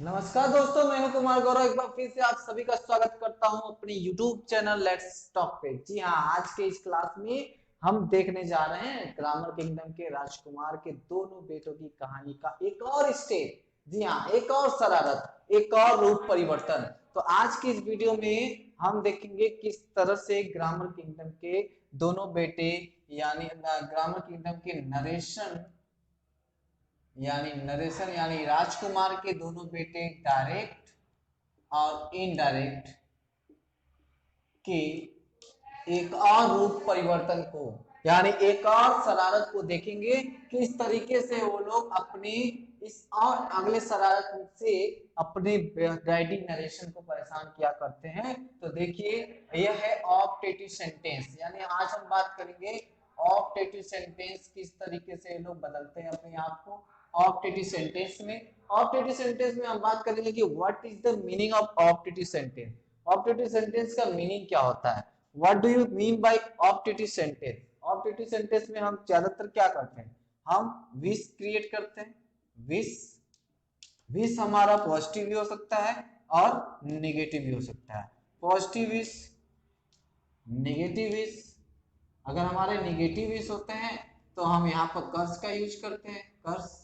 नमस्कार दोस्तों, मैं हूं कुमार गौरव। एक बार फिर से आप सभी का स्वागत करता हूं अपने YouTube चैनल लेट्स टॉक पे। जी हाँ, आज के इस क्लास में हम देखने जा रहे हैं ग्रामर किंगडम के राजकुमार के दोनों बेटों की कहानी का एक और स्टेप। जी हाँ, एक और शरारत, एक और रूप परिवर्तन। तो आज की इस वीडियो में हम देखेंगे किस तरह से ग्रामर किंगडम के दोनों बेटे यानी ग्रामर किंगडम के नरेशन यानी राजकुमार के दोनों बेटे डायरेक्ट और इनडायरेक्ट के एक और रूप परिवर्तन को यानी एक और शरारत को देखेंगे। किस तरीके से वो लोग अपनी इस और अगले शरारत से अपने डैडी नरेशन को परेशान किया करते हैं। तो देखिए, यह है ऑप्टेटिव सेंटेंस। यानी आज हम बात करेंगे ऑप्टेटिव सेंटेंस, किस तरीके से लोग बदलते हैं अपने आप को ऑप्टेटिव सेंटेंस में। ऑप्टेटिव सेंटेंस में हम बात करेंगे कि what is the meaning of optative sentence. Optative sentence का मीनिंग क्या होता है? What do you mean by optative sentence? Optative sentence में हम ज्यादातर क्या करते हैं? हम विश क्रिएट करते हैं। विश विश हमारा पॉजिटिव भी हो सकता है और नेगेटिव भी हो सकता है। Positive wish, negative wish. अगर हमारे नेगेटिव विश होते हैं तो हम यहाँ पर कर्स का यूज करते हैं, कर्स।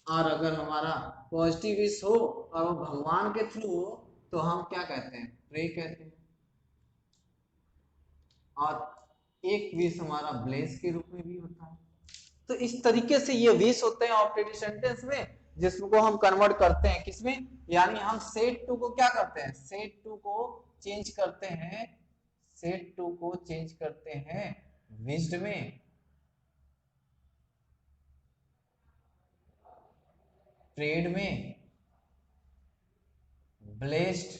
और अगर हमारा पॉजिटिव विश हो और वो भगवान के थ्रू हो तो हम क्या कहते हैं? प्रे कहते हैं। और एक विश हमारा ब्लेस के रूप में भी होता है। तो इस तरीके से ये विश होते हैं ऑप्टेटिव सेंटेंस में, जिसको हम कन्वर्ट करते हैं किसमें? यानी हम सेट टू को क्या करते हैं? सेट टू को चेंज करते हैं, सेट टू को चेंज करते हैं विश्ड में, प्रेड में, ब्लेस्ड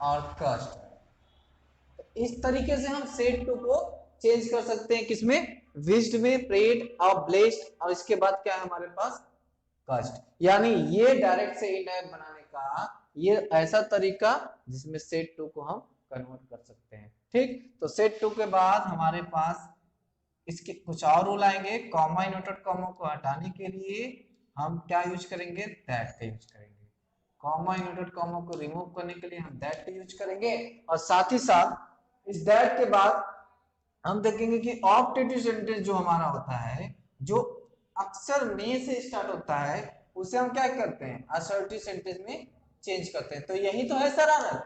और कस्ट। इस तरीके से हम सेट टू को चेंज कर सकते हैं किसमें? विश्ड में, प्रेड और ब्लेस्ड। और इसके बाद क्या है हमारे पास? कस्ट। यानी ये डायरेक्ट से इनडायरेक्ट बनाने का ये ऐसा तरीका जिसमें सेट टू को हम कन्वर्ट कर सकते हैं। ठीक, तो सेट टू के बाद हमारे पास इसके कुछ और रूल आएंगे। कॉमा इन्वर्टेड कॉमा को हटाने के लिए हम क्या यूज करेंगे? दैट का यूज करेंगे। कॉमा इन्वर्टेड कॉमा को रिमूव करने के लिए हम दैट का यूज करेंगे। और साथ ही साथ इस दैट के बाद हम देखेंगे कि ऑप्टेटिव सेंटेंस जो हमारा होता है, जो अक्सर में से स्टार्ट होता है, उसे हम क्या करते हैं? असर्टिव सेंटेंस में चेंज करते हैं। तो यही तो है शरारत,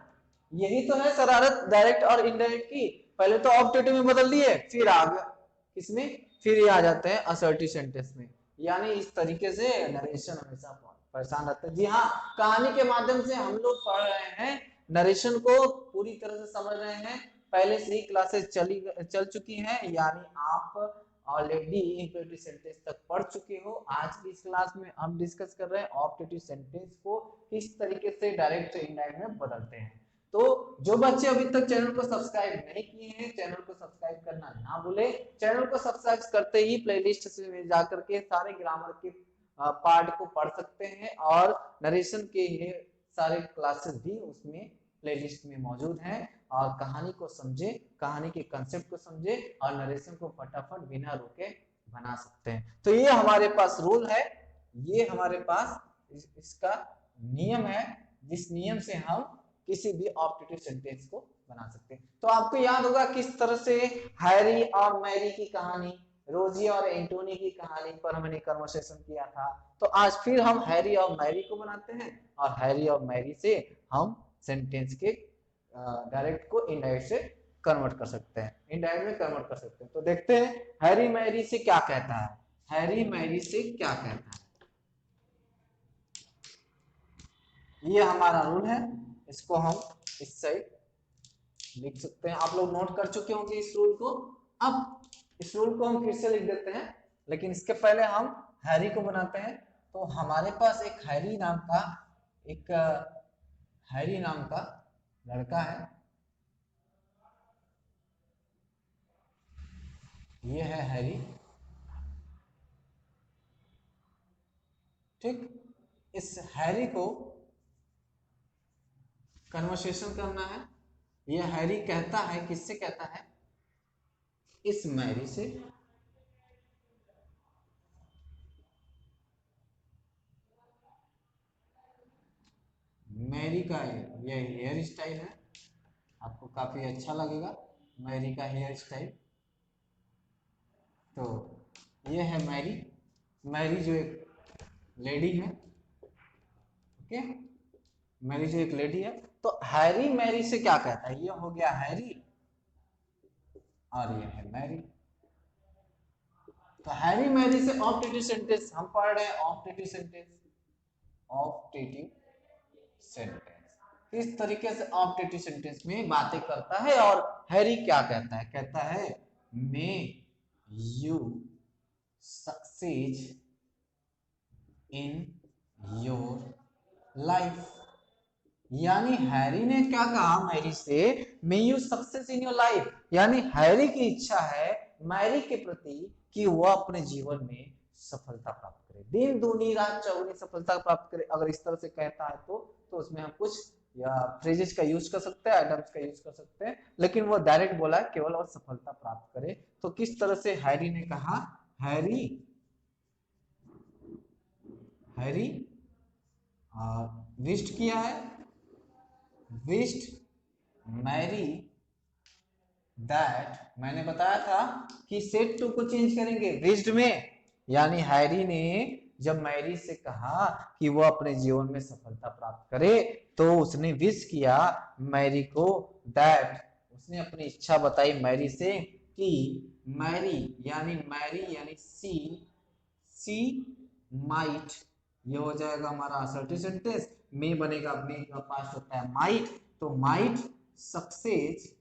यही तो है शरारत डायरेक्ट और इनडायरेक्ट की। पहले तो ऑप्टेटिव में बदल दिए, फिर आगे किसमें? फिर ये आ जाते हैं असर्टिव सेंटेंस में। यानी इस तरीके से नरेशन हमेशा परेशान रहता है। जी हाँ, कहानी के माध्यम से हम लोग पढ़ रहे हैं, नरेशन को पूरी तरह से समझ रहे हैं। पहले से ही क्लासेस चल चुकी हैं, यानी आप ऑलरेडी इंपेरेटिव सेंटेंस तक पढ़ चुके हो। आज की इस क्लास में हम डिस्कस कर रहे हैं ऑप्टेटिव सेंटेंस को किस तरीके से डायरेक्ट से इनडायरेक्ट में बदलते हैं। तो जो बच्चे अभी तक चैनल को सब्सक्राइब नहीं किए हैं, चैनल को सब्सक्राइब करना ना भूले। चैनल को सब्सक्राइब करते ही प्लेलिस्ट से जाकर के सारे ग्रामर के पार्ट को पढ़ सकते हैं, और नरेशन के सारे क्लासेस भी उसमें प्लेलिस्ट में मौजूद हैं। और कहानी को समझे, कहानी के कंसेप्ट को समझे और नरेशन को फटाफट बिना रुके बना सकते हैं। तो ये हमारे पास रूल है, ये हमारे पास इसका नियम है, जिस नियम से हम किसी भी ऑप्टेटिव सेंटेंस को बना सकते हैं। तो आपको याद होगा किस तरह से हैरी और मैरी की कहानी, रोजी और एंटोनी की कहानी पर हमने कन्वर्सेशन किया था। तो आज फिर हम हैरी और मैरी को बनाते हैं, और हैरी और मैरी से हम सेंटेंस के डायरेक्ट को इनडायरेक्ट से कन्वर्ट कर सकते हैं, इनडायरेक्ट में कन्वर्ट कर सकते हैं। तो देखते हैं हैरी मैरी से क्या कहता है। हैरी मैरी से क्या कहता है, ये हमारा रूल है। इसको हम इस साइड लिख सकते हैं। आप लोग नोट कर चुके होंगे इस रूल को। अब इस रूल को हम फिर से लिख देते हैं, लेकिन इसके पहले हम हैरी को बनाते हैं। तो हमारे पास एक हैरी नाम का लड़का है। ये है हैरी। ठीक, इस हैरी को कन्वर्सेशन करना है। ये हैरी कहता है, किससे कहता है? इस मैरी से। मैरी का ये हेयर स्टाइल है, आपको काफी अच्छा लगेगा मैरी का हेयर स्टाइल। तो ये है मैरी, मैरी जो एक लेडी है, ओके, मैरी जो एक लेडी है। तो हैरी मैरी से क्या कहता है, ये हो गया हैरी और ये है मैरी। तो हैरी मैरी से ऑप्टेटिव सेंटेंस हम पढ़ रहे हैं, ऑप्टेटिव सेंटेंस, ऑप्टेटिव सेंटेंस इस तरीके से ऑप्टेटिव सेंटेंस में बातें करता है। और हैरी क्या कहता है, कहता है may you succeed in your life. यानी हैरी ने क्या कहा मैरी से, may you success in your life, यानी हैरी की इच्छा है मैरी के प्रति कि वह अपने जीवन में सफलता प्राप्त करे, दिन दूनी रात चौगुनी सफलता प्राप्त करे। अगर इस तरह से कहता है तो उसमें हम कुछ या फ्रेजेस का यूज कर सकते हैं, आइटम्स का यूज कर सकते हैं, लेकिन वो डायरेक्ट बोला है केवल और सफलता प्राप्त करे। तो किस तरह से हैरी ने कहा, हैरी हैरी विश्ड किया है, विश्ड मैरी दैट, मैंने बताया था कि सेट टू को चेंज करेंगे विश्ड में, यानी हैरी ने जब मैरी से कहा कि वो अपने जीवन में सफलता प्राप्त करे तो उसने विश किया मैरी को, दैट उसने अपनी इच्छा बताई मैरी से कि मैरी यानी सी माइट, ये हो जाएगा हमारा असर्टिव सेंटेंस, में बनेगा, में का पास्ट होता है माइट, तो might success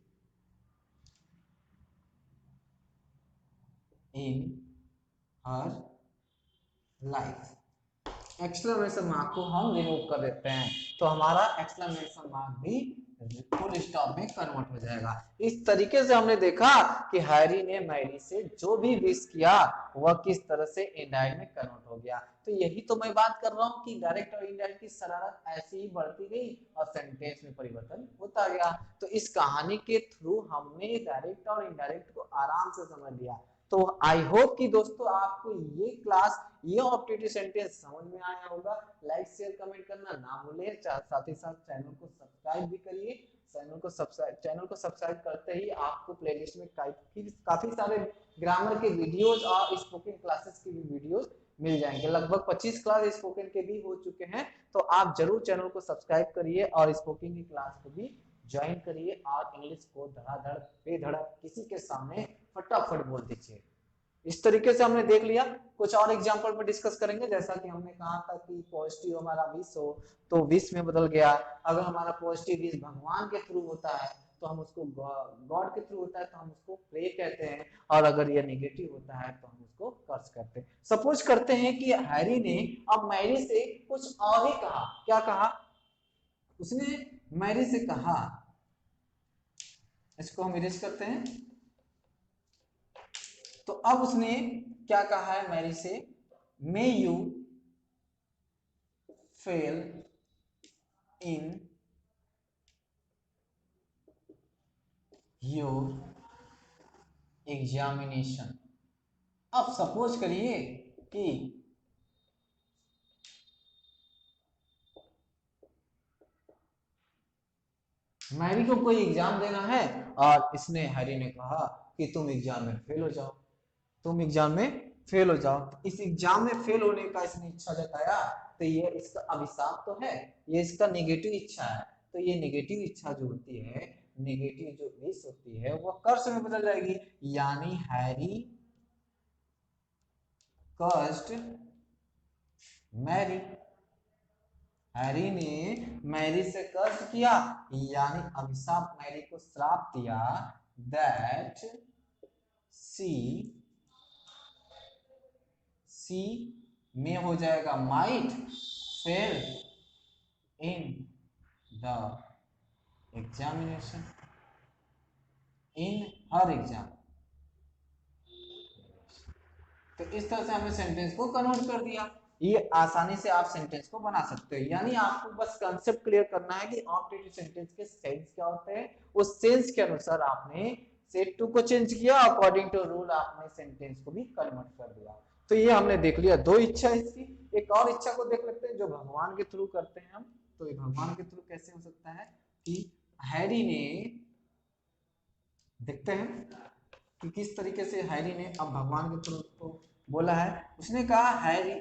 in her life. Exclamation mark को हम रिमूव कर देते हैं, तो हमारा एक्सक्लेमेशन मार्क भी फुल स्टॉप में कन्वर्ट हो जाएगा। इस तरीके से हमने देखा कि हैरी ने मैरी से जो भी विश किया वह किस तरह से इनडायरेक्ट में कन्वर्ट हो गया। तो यही तो मैं बात कर रहा हूँ कि डायरेक्ट और इनडायरेक्ट की शरारत ऐसे ही बढ़ती गई और सेंटेंस में परिवर्तन होता गया। तो इस कहानी के थ्रू हमने डायरेक्ट और इनडायरेक्ट को आराम से समझ लिया। तो आई होप कि दोस्तों आपको ये क्लास, ये ऑप्टेटिव सेंटेंस समझ में आया होगा। लाइक शेयर कमेंट करना ना भूलें, साथ ही साथ चैनल को सब्सक्राइब भी करिए। चैनल को सब्सक्राइब करते ही आपको प्लेलिस्ट में काफी सारे ग्रामर के वीडियोस और स्पोकन क्लासेस के भी वीडियोस मिल जाएंगे। लगभग 25 क्लास स्पोकन के भी हो चुके हैं, तो आप जरूर चैनल को सब्सक्राइब करिए और स्पोकन की क्लास को भी ज्वाइन करिए और इंग्लिश को धड़ाधड़ बेधड़क किसी के सामने फटाफट बोल दीजिए। इस तरीके से हमने देख लिया। कुछ और एग्जांपल पर डिस्कस करेंगे। जैसा कि हमने कहा था कि पॉजिटिव हमारा विश हो तो विश में बदल गया। अगर हमारा पॉजिटिव विश भगवान के थ्रू होता है तो हम उसको गॉड के थ्रू होता है तो हम उसको प्रे कहते हैं, और अगर ये नेगेटिव होता है तो हम उसको कर्स कहते हैं। सपोज करते हैं कि हैरी ने अब मैरी से कुछ और ही कहा। क्या कहा उसने? मैरी से कहा, इसको हम इरेज करते हैं। तो अब उसने क्या कहा है मैरी से, may you fail in your examination. अब सपोज करिए कि मैरी को कोई एग्जाम देना है और इसने हैरी ने कहा कि तुम एग्जाम में फेल हो जाओ, तुम एग्जाम में फेल हो जाओ। तो इस एग्जाम में फेल होने का इसने इच्छा जताया, तो ये इसका अभिशाप तो है, ये इसका नेगेटिव इच्छा है। तो ये नेगेटिव इच्छा जो होती है, नेगेटिव जो विश होती है, वो कर्स में बदल जाएगी। यानी हैरी कर्स्ड मैरी, हैरी ने मैरी से कर्ज किया, यानी अभिशाप, मैरी को श्राप दिया, दैट सी में हो जाएगा might fail in the examination, in her exam. तो इस तरह से हमने सेंटेंस को कन्वर्ट कर दिया। ये आसानी से आप सेंटेंस को बना सकते हो। यानी आपको बस कंसेप्ट क्लियर करना है कि ऑप्टेटिव सेंटेंस के सेंस क्या होते हैं, उस सेंस के अनुसार आपने सेट टू को चेंज किया, अकॉर्डिंग टू रूल आपने सेंटेंस को भी कन्वर्ट कर दिया। तो ये हमने देख लिया दो इच्छा इसकी। एक और इच्छा को देख लेते हैं जो भगवान के थ्रू करते हैं हम। तो ये भगवान के थ्रू कैसे हो सकता है कि हैरी ने, देखते हैं कि किस तरीके से हैरी ने अब भगवान के थ्रू उसको बोला है। उसने कहा Harry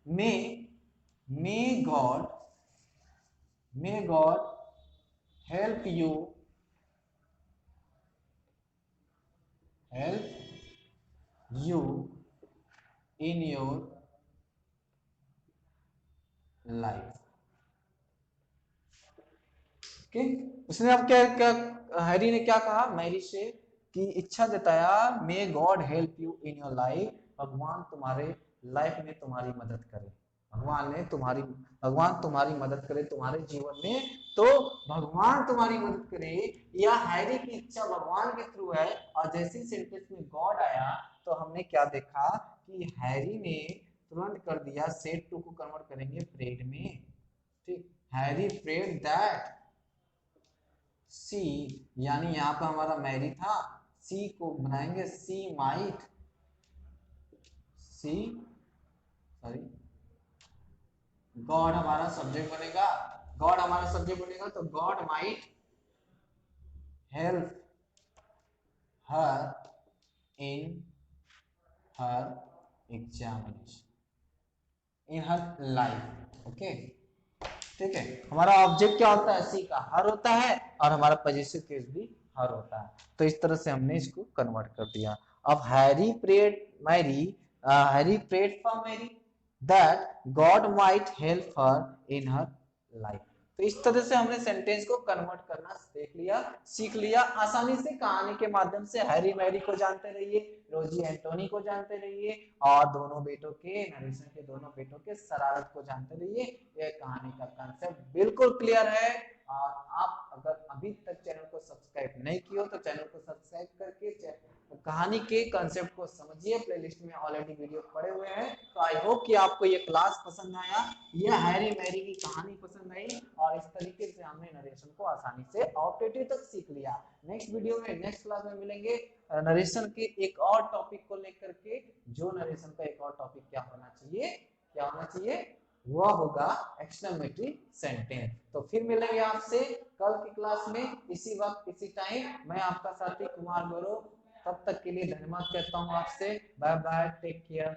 may may God help you in your life. Okay, उसने अब क्या क्या हैरी ने क्या कहा मैरी से कि इच्छा जताया may God help you in your life, भगवान तुम्हारे लाइफ में तुम्हारी मदद करे, भगवान तुम्हारी मदद करे तुम्हारे जीवन में, तो भगवान तुम्हारी मदद करे या हैरी की इच्छा भगवान के थ्रू है। और जैसे ही सेंटेंस में गॉड आया तो हमने क्या देखा कि हैरी ने तुरंत कर दिया, सेड टू को कन्वर्ट करेंगे प्रेड में। ठीक, हैरी प्रेड दैट सी, यानी यहाँ पर हमारा मैरी था, सी को बनाएंगे सी सॉरी गॉड हमारा सब्जेक्ट बनेगा, तो God might help her in her examination in her life. Okay, ठीक है, हमारा ऑब्जेक्ट क्या होता है, सी का हर होता है और हमारा पॉजिटिव केस भी हर होता है। तो इस तरह से हमने इसको कन्वर्ट कर दिया। अब Harry prayed for Mary that God might help her in her life. तो इस तरह से हमने सेंटेंस को कन्वर्ट करना देख लिया, सीख लिया आसानी से। कहानी के माध्यम से हैरी मैरी को जानते रहिए, रोजी एंटोनी को जानते रहिए और दोनों बेटों के नरेशन के दोनों बेटों के शरारत को जानते रहिए। ये कहानी का कंसेप्ट बिल्कुल क्लियर है। और आप अगर अभी तक चैनल को सब्सक्राइब नहीं किया तो चैनल को सब्सक्राइब करके कहानी के कंसेप्ट को समझिए। प्लेलिस्ट में ऑलरेडी वीडियो पड़े हुए हैं। तो आई होप कि आपको ये क्लास पसंद आया, ये हैरी मैरी की कहानी पसंद आई और इस तरीके से हमने नरेशन को आसानी से ऑप्टेटिव तक सीख लिया। नेक्स्ट वीडियो में नेक्स्ट क्लास में मिलेंगे नरेशन के एक और टॉपिक को लेकर के। जो नरेशन का एक और टॉपिक क्या होना चाहिए, वह होगा एक्सक्लेमेटरी सेंटेंस। तो फिर मिलेंगे आपसे कल की क्लास में इसी वक्त इसी टाइम। मैं आपका साथी कुमार गौरव, तब तक के लिए धन्यवाद कहता हूँ आपसे। Bye bye, take care.